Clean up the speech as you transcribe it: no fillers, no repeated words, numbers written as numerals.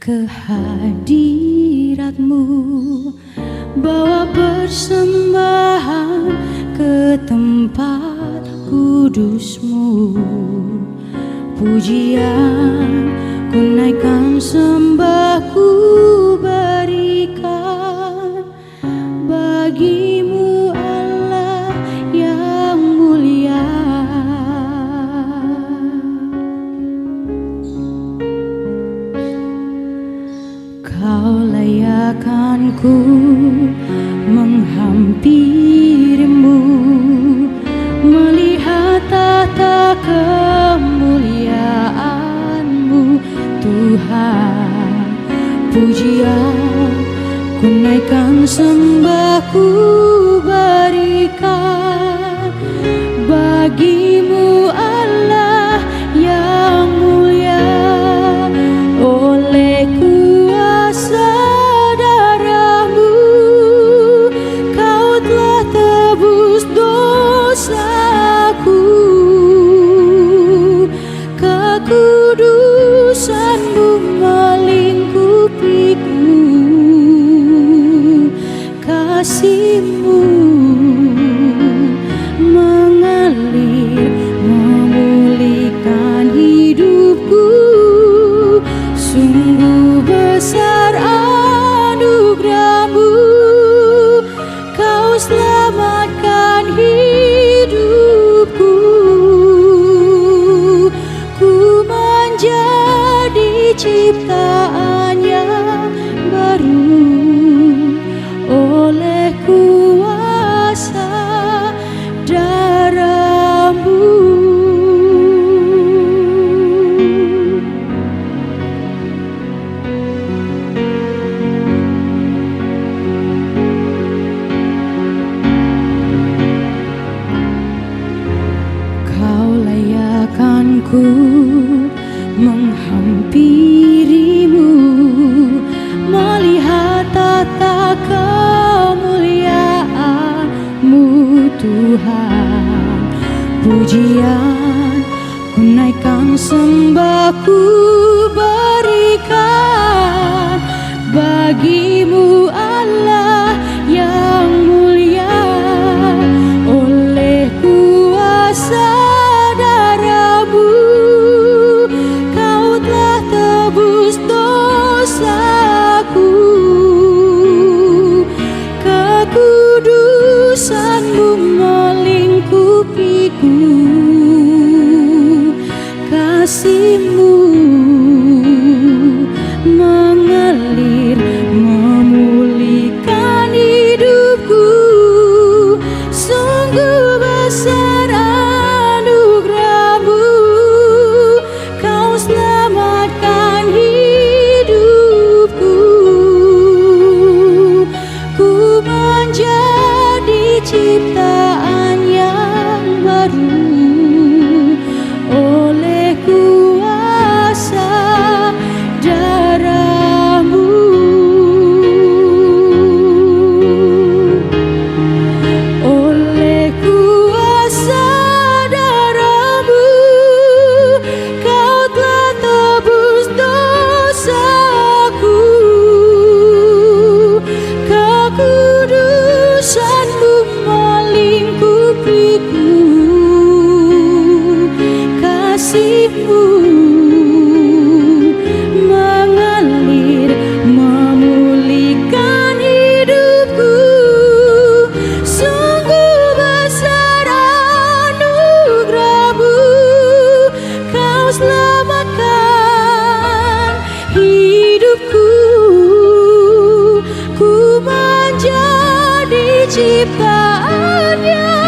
kehadiratmu, bawa persembahan ke tempat kudusmu. Pujian ku naikkan, sembah ku berikan bagimu Allah yang mulia. Kau layakkanku menghampirimu, melihat tata kemuliaan-Mu Tuhan. Pujian ku naikkan, sembah ku berikan bagimu Allah yang mulia. Oleh kuasa darah-Mu Kau telah tebus dosaku, kekudusan-Mu melingkupiku, kasih-Mu mengalir memulihkan hidupku. Sungguh besar anugerah-Mu, Kau selamatkan hidupku. Ku menjadi ciptaan yang baru oleh kuasa darah-Mu. Kau layakkanku menghampirimu, melihat tata kemuliaan-Mu Tuhan. Pujian ku naikkan, sembah ku berikan bagimu Allah yang mulia. Oleh kuasa darah-Mu Kau telah tebus dosaku, kekudusan-Mu melingkupiku, kasih-Mu mengalir memulihkan hidupku. Sungguh besar anugerah-Mu, Kau selamatkan hidupku. Ku menjadi ciptaan yang baru oleh kuasa darah-Mu. Oleh kuasa darah-Mu Kau telah tebus dosaku, kekudusan-Mu melingkupiku, kasih-Mu mengalir memulihkan hidupku. Sungguh besar anugerah-Mu, Kau selamatkan hidupku. Ku menjadi ciptaan yang